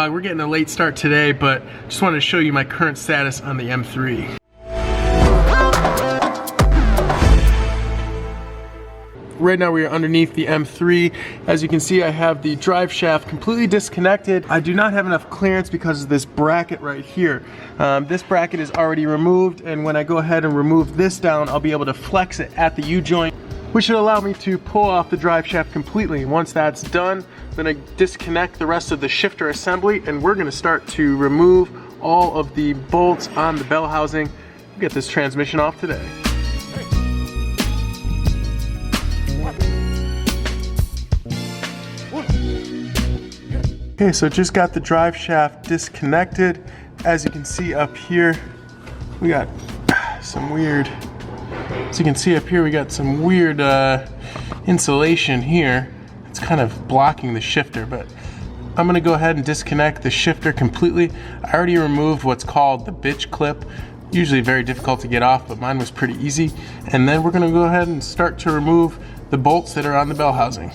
vlog. We're getting a late start today, but just wanted to show you my current status on the M3. Right now we are underneath the M3. As you can see, I have the drive shaft completely disconnected. I do not have enough clearance because of this bracket right here. This bracket is already removed, and when I go ahead and remove this down, I'll be able to flex it at the U-joint, which should allow me to pull off the drive shaft completely. Once that's done, I'm gonna disconnect the rest of the shifter assembly, and we're gonna start to remove all of the bolts on the bell housing. We'll get this transmission off today. Okay, so just got the drive shaft disconnected. As you can see up here, we got some weird, insulation here. It's kind of blocking the shifter, but I'm gonna go ahead and disconnect the shifter completely. I already removed what's called the bitch clip. Usually very difficult to get off, but mine was pretty easy. And then we're gonna go ahead and start to remove the bolts that are on the bell housing.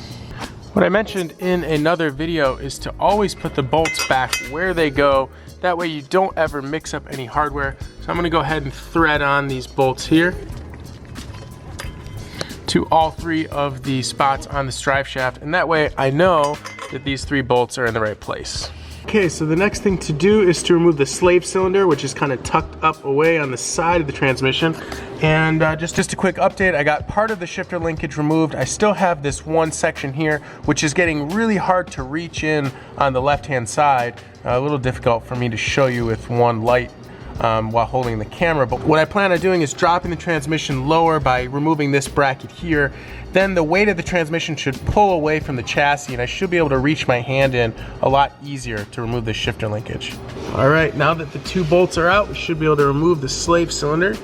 What I mentioned in another video is to always put the bolts back where they go. That way you don't ever mix up any hardware. So I'm gonna go ahead and thread on these bolts here to all three of the spots on this drive shaft. And that way I know that these three bolts are in the right place. Okay, so the next thing to do is to remove the slave cylinder, which is kind of tucked up away on the side of the transmission. And just a quick update, I got part of the shifter linkage removed. I still have this one section here, which is getting really hard to reach in on the left-hand side. A little difficult for me to show you with one light while holding the camera. But what I plan on doing is dropping the transmission lower by removing this bracket here. Then the weight of the transmission should pull away from the chassis, and I should be able to reach my hand in a lot easier to remove the shifter linkage. All right, now that the two bolts are out, we should be able to remove the slave cylinder.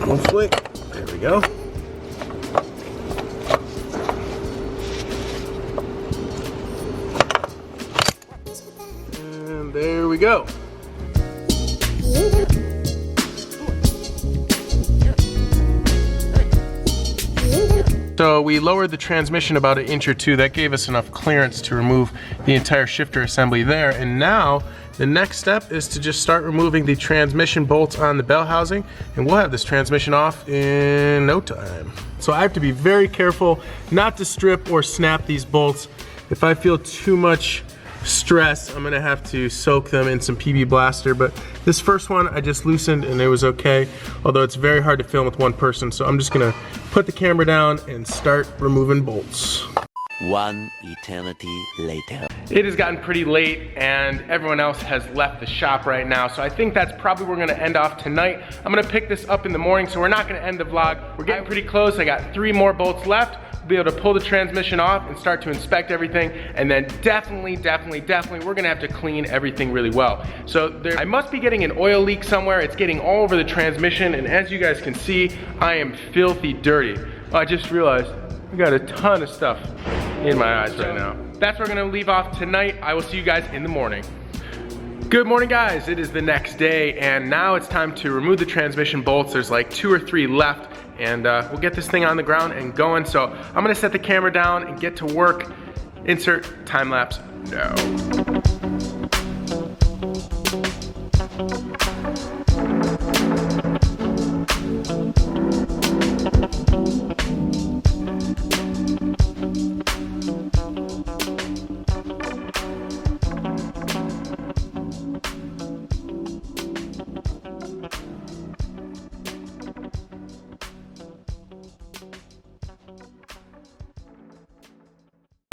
Hopefully, there we go. And there we go. So we lowered the transmission about 1 inch or 2. That gave us enough clearance to remove the entire shifter assembly there. And now the next step is to just start removing the transmission bolts on the bell housing, and we'll have this transmission off in no time. So I have to be very careful not to strip or snap these bolts. If I feel too much stress, I'm gonna have to soak them in some PB Blaster, but this first one I just loosened and it was okay, although it's very hard to film with one person, so I'm just gonna put the camera down and start removing bolts. One eternity later. It has gotten pretty late and everyone else has left the shop right now, so I think that's probably where we're gonna end off tonight. I'm gonna pick this up in the morning, so we're not gonna end the vlog. We're getting pretty close. I got 3 more bolts left. Be able to pull the transmission off and start to inspect everything, and then definitely we're gonna have to clean everything really well. So I must be getting an oil leak somewhere. It's getting all over the transmission, and as you guys can see, I am filthy dirty. Oh, I just realized I got a ton of stuff in my eyes right now. That's where we're gonna leave off tonight. I will see you guys in the morning. Good morning, guys. It is the next day, and now it's time to remove the transmission bolts. There's like 2 or 3 left, and we'll get this thing on the ground and going. So I'm gonna set the camera down and get to work. Insert time lapse now.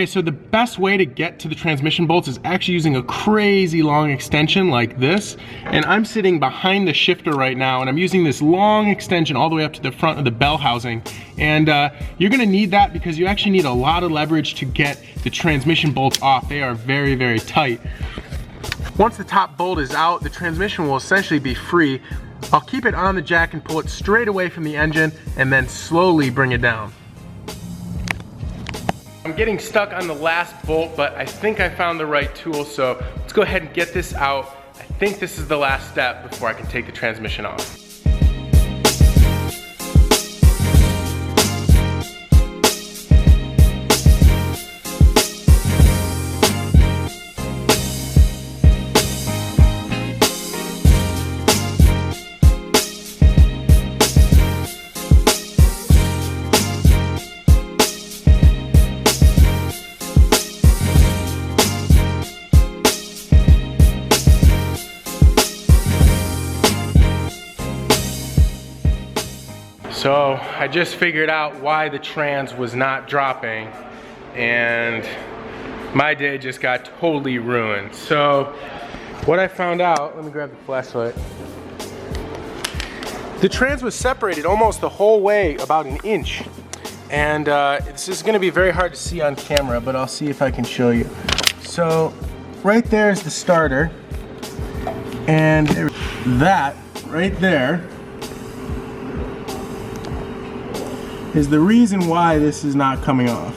Okay, so the best way to get to the transmission bolts is actually using a crazy long extension like this. And I'm sitting behind the shifter right now, and I'm using this long extension all the way up to the front of the bell housing. And you're gonna need that because you actually need a lot of leverage to get the transmission bolts off. They are very, very tight. Once the top bolt is out, the transmission will essentially be free. I'll keep it on the jack and pull it straight away from the engine and then slowly bring it down. I'm getting stuck on the last bolt, but I think I found the right tool, so let's go ahead and get this out. I think this is the last step before I can take the transmission off. So I just figured out why the trans was not dropping, and my day just got totally ruined. So what I found out, let me grab the flashlight. The trans was separated almost the whole way, about an inch. And this is gonna be very hard to see on camera, but I'll see if I can show you. So right there is the starter, and that right there is the reason why this is not coming off.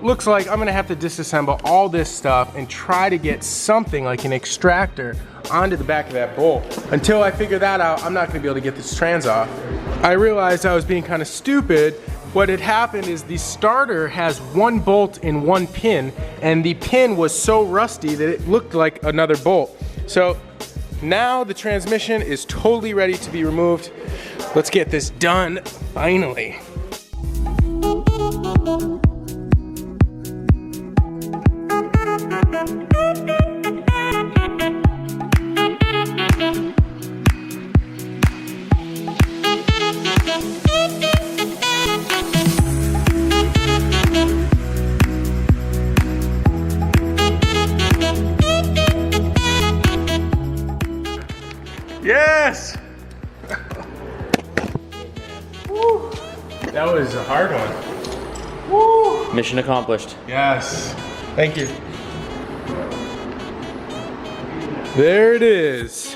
Looks like I'm gonna have to disassemble all this stuff and try to get something like an extractor onto the back of that bolt. Until I figure that out, I'm not gonna be able to get this trans off. I realized I was being kind of stupid. What had happened is the starter has one bolt and one pin, and the pin was so rusty that it looked like another bolt. So now the transmission is totally ready to be removed. Let's get this done, finally. Yes! Woo. That was a hard one. Woo. Mission accomplished. Yes. Thank you. There it is.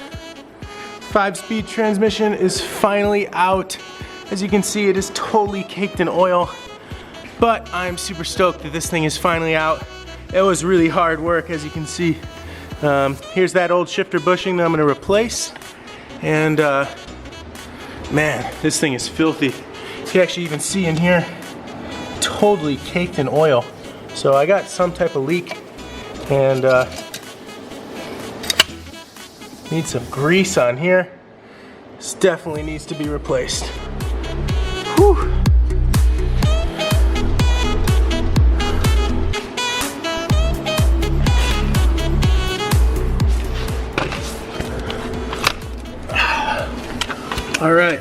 5-speed transmission is finally out. As you can see, it is totally caked in oil, but I'm super stoked that this thing is finally out. It was really hard work, as you can see. Here's that old shifter bushing that I'm gonna replace. And man, this thing is filthy. You can actually even see in here, totally caked in oil. So I got some type of leak, and need some grease on here. This definitely needs to be replaced. Whew. All right,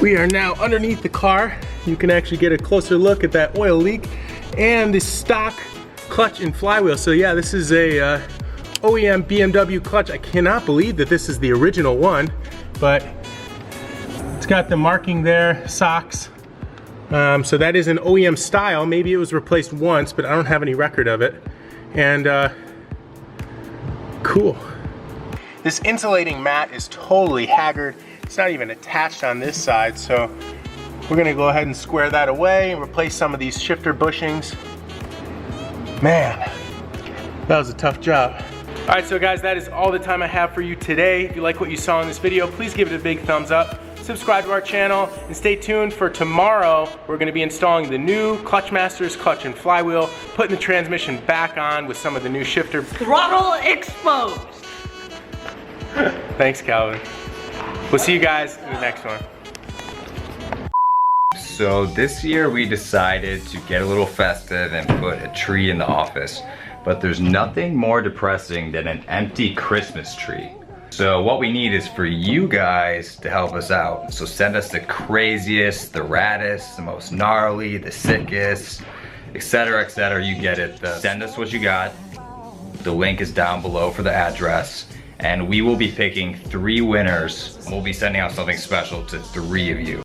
we are now underneath the car. You can actually get a closer look at that oil leak and the stock clutch and flywheel. So yeah, this is a OEM BMW clutch. I cannot believe that this is the original one, but it's got the marking there, socks. So that is an OEM style. Maybe it was replaced once, but I don't have any record of it. And cool. This insulating mat is totally haggard. It's not even attached on this side, so we're gonna go ahead and square that away and replace some of these shifter bushings. Man, that was a tough job. All right, so guys, that is all the time I have for you today. If you like what you saw in this video, please give it a big thumbs up. Subscribe to our channel and stay tuned for tomorrow. We're gonna be installing the new Clutchmasters clutch and flywheel, putting the transmission back on with some of the new shifter. Throttle exposed. Thanks, Calvin. We'll see you guys in the next one. So this year we decided to get a little festive and put a tree in the office. But there's nothing more depressing than an empty Christmas tree. So what we need is for you guys to help us out. So send us the craziest, the raddest, the most gnarly, the sickest, etc., etc. You get it. Send us what you got. The link is down below for the address. And we will be picking 3 winners. We'll be sending out something special to 3 of you.